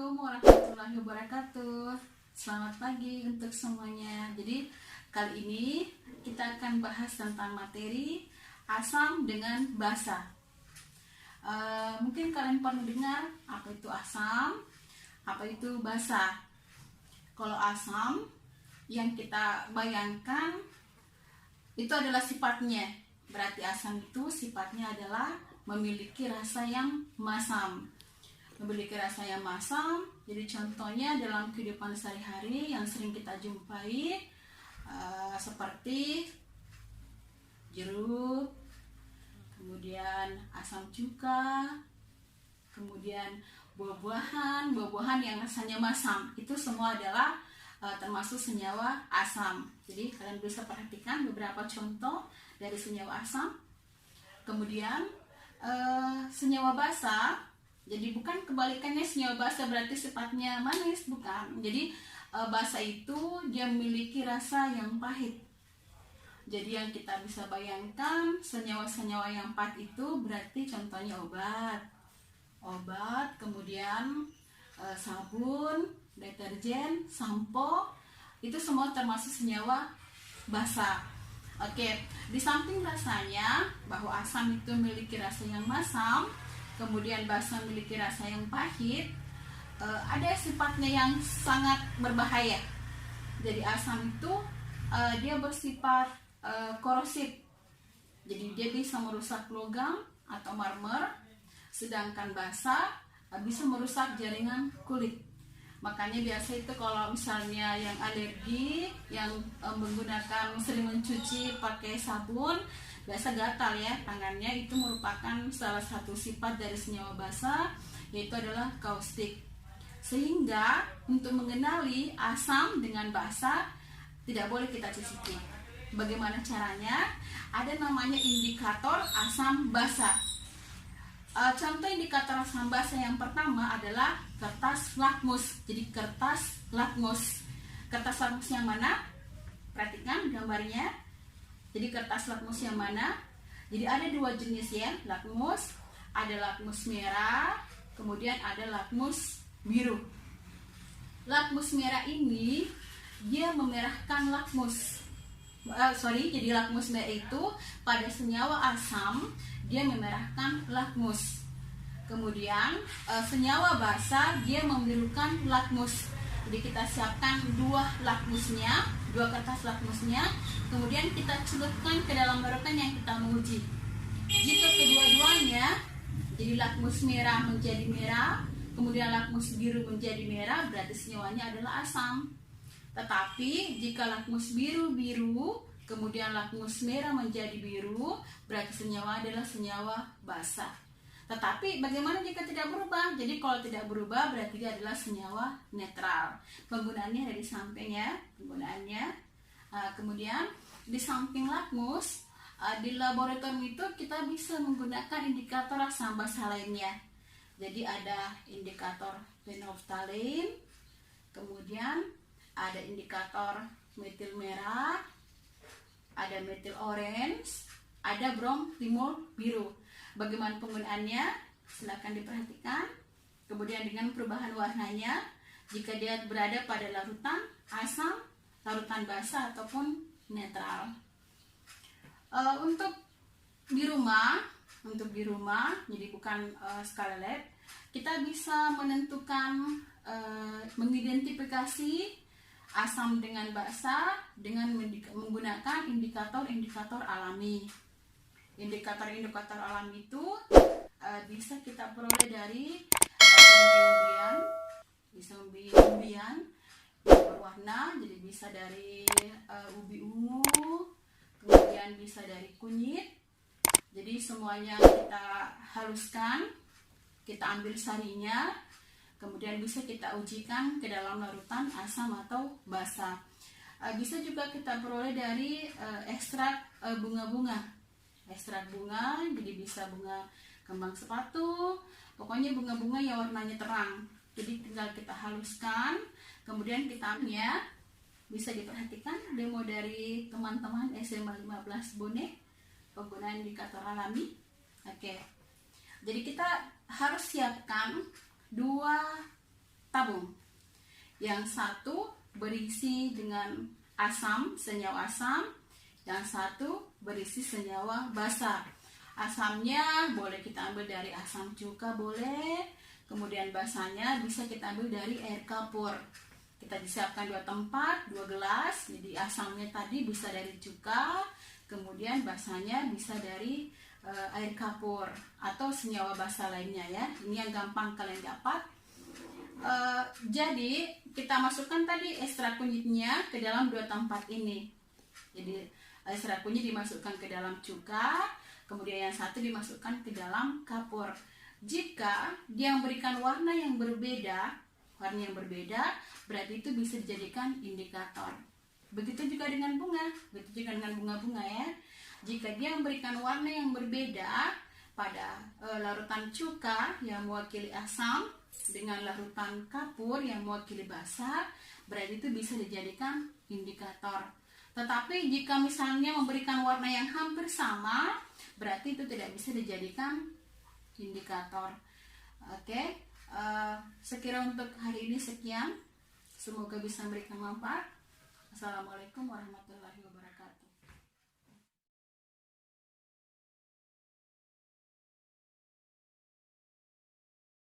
Assalamualaikum warahmatullahi wabarakatuh. Selamat pagi untuk semuanya. Jadi kali ini kita akan bahas tentang materi asam dengan basa. Mungkin kalian pernah dengar apa itu asam, apa itu basa. Kalau asam yang kita bayangkan itu adalah sifatnya. Berarti asam itu sifatnya adalah memiliki rasa yang masam. Jadi contohnya dalam kehidupan sehari-hari yang sering kita jumpai seperti jeruk, kemudian asam cuka, kemudian buah-buahan yang rasanya masam. Itu semua adalah termasuk senyawa asam. Jadi kalian bisa perhatikan beberapa contoh dari senyawa asam. Kemudian senyawa basa, jadi bukan kebalikannya senyawa basa berarti sifatnya manis, bukan. Jadi basa itu dia memiliki rasa yang pahit. Jadi yang kita bisa bayangkan senyawa-senyawa yang pahit itu berarti contohnya obat, kemudian sabun, deterjen, sampo, itu semua termasuk senyawa basa. Oke, di samping rasanya bahwa asam itu memiliki rasa yang masam, kemudian basa memiliki rasa yang pahit, ada sifatnya yang sangat berbahaya. Jadi asam itu dia bersifat korosif. Jadi dia bisa merusak logam atau marmer, sedangkan basa bisa merusak jaringan kulit. Makanya biasa itu kalau misalnya yang alergi, yang sering mencuci pakai sabun, biasa gatal ya tangannya. Itu merupakan salah satu sifat dari senyawa basa, yaitu adalah kaustik. Sehingga untuk mengenali asam dengan basa tidak boleh kita cicipi. Bagaimana caranya? Ada namanya indikator asam basa. Contoh indikator asam basa yang pertama adalah kertas lakmus. Jadi kertas lakmus yang mana? Perhatikan gambarnya. Jadi kertas lakmus yang mana? Jadi ada dua jenis ya, lakmus. Ada lakmus merah, kemudian ada lakmus biru. Lakmus merah ini dia memerahkan lakmus. Jadi lakmus merah itu pada senyawa asam dia memerahkan lakmus. Kemudian senyawa basa dia membirukan lakmus. Jadi kita siapkan dua kertas lakmusnya, kemudian kita celupkan ke dalam larutan yang kita mau uji. Jika kedua-duanya, jadi lakmus merah menjadi merah, kemudian lakmus biru menjadi merah, berarti senyawanya adalah asam. Tetapi jika lakmus biru, kemudian lakmus merah menjadi biru, berarti senyawa adalah senyawa basa. Tetapi bagaimana jika tidak berubah? Jadi kalau tidak berubah berarti dia adalah senyawa netral. Penggunaannya ada di samping ya. Kemudian di samping lakmus, di laboratorium itu kita bisa menggunakan indikator asam basa lainnya. Jadi ada indikator phenolphthalein, kemudian ada indikator metil merah, ada metil orange, ada bromtimol biru. Bagaimana penggunaannya? Silakan diperhatikan. Kemudian dengan perubahan warnanya, jika dia berada pada larutan asam, larutan basa ataupun netral. Untuk di rumah, jadi bukan skala lab, kita bisa menentukan, mengidentifikasi asam dengan basa dengan menggunakan indikator alami. Indikator alami itu bisa kita peroleh dari umbi-umbian yang berwarna. Jadi bisa dari ubi ungu, kemudian bisa dari kunyit. Jadi semuanya kita haluskan, kita ambil sarinya, kemudian bisa kita ujikan ke dalam larutan asam atau basa. Bisa juga kita peroleh dari ekstrak bunga-bunga. Ekstrak bunga, jadi bisa bunga kembang sepatu, pokoknya bunga-bunga yang warnanya terang. Jadi tinggal kita haluskan, kemudian kita ambilnya. Bisa diperhatikan demo dari teman-teman SMA 15 Bone, penggunaan indikator alami. Oke. Jadi kita harus siapkan dua tabung. Yang satu berisi dengan asam, senyawa asam, yang satu berisi senyawa basa. Asamnya boleh kita ambil dari asam cuka, boleh. Kemudian basanya bisa kita ambil dari air kapur. Kita disiapkan 2 tempat, 2 gelas. Jadi asamnya tadi bisa dari cuka, kemudian basanya bisa dari air kapur atau senyawa basa lainnya ya. Ini yang gampang kalian dapat. Jadi kita masukkan tadi ekstra kunyitnya ke dalam 2 tempat ini. Jadi ekstra kunyit dimasukkan ke dalam cuka, kemudian yang satu dimasukkan ke dalam kapur. Jika dia memberikan warna yang berbeda, berarti itu bisa dijadikan indikator. Begitu juga dengan bunga ya. Jika dia memberikan warna yang berbeda pada larutan cuka yang mewakili asam dengan larutan kapur yang mewakili basa, berarti itu bisa dijadikan indikator. Tetapi jika misalnya memberikan warna yang hampir sama, berarti itu tidak bisa dijadikan indikator. Oke, sekira untuk hari ini sekian. Semoga bisa memberikan manfaat. Assalamualaikum warahmatullahi wabarakatuh.